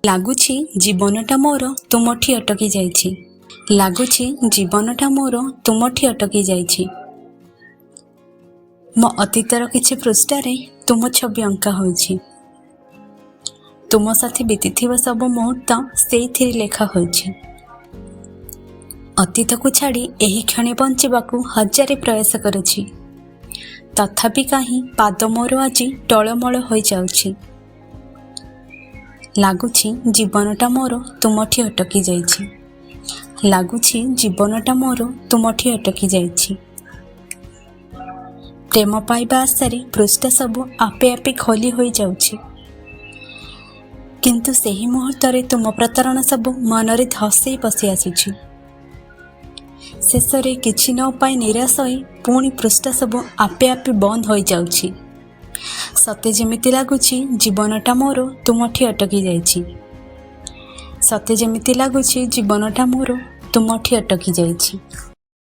ଲାଗୁଛି ଜୀବନଟା ମୋର ତୁମଠି ଅଟକି ଯାଇଛି। ଲାଗୁଛି ଜୀବନଟା ମୋର ତୁମଠି ଅଟକି ଯାଇଛି। ମୋ ଅତୀତର କିଛି ପୃଷ୍ଠାରେ ତୁମ ଛବି ଅଙ୍କା ହୋଇଛି। ତୁମ ସାଥୀ ବିତିଥିବା ସବୁ ମୁହୂର୍ତ୍ତ ସେଇଥିରେ ଲେଖା ହୋଇଛି। ଅତୀତକୁ ଛାଡ଼ି ଏହି କ୍ଷଣି ବଞ୍ଚିବାକୁ ହଜାରେ ପ୍ରୟାସ କରୁଛି। ତଥାପି କାହିଁ ପାଦ ମୋର ଆଜି ଟଳମଳ ହୋଇଯାଉଛି। ଲାଗୁଛି ଜୀବନଟା ମୋର ତୁମଠି ଅଟକି ଯାଇଛି। ଲାଗୁଛି ଜୀବନଟା ମୋର ତୁମଠି ଅଟକି ଯାଇଛି। ପ୍ରେମ ପାଇବା ଆଶାରେ ପୃଷ୍ଠା ସବୁ ଆପେ ଆପେ ଖୋଲି ହୋଇଯାଉଛି। କିନ୍ତୁ ସେହି ମୁହୂର୍ତ୍ତରେ ତୁମ ପ୍ରତାରଣା ସବୁ ମନରେ ଧସେଇ ପଶି ଆସୁଛି। ଶେଷରେ କିଛି ନ ପାଇ ନିରାଶ ହୋଇ ପୁଣି ପୃଷ୍ଠା ସବୁ ଆପେ ଆପେ ବନ୍ଦ ହୋଇଯାଉଛି। ସତେ ଯେମିତି ଲାଗୁଛି ଜୀବନଟା ମୋର ତୁମଠି ଅଟକି ଯାଇଛି। ସତେ ଯେମିତି ଲାଗୁଛି ଜୀବନଟା ମୋର ତୁମଠି ଅଟକି ଯାଇଛି।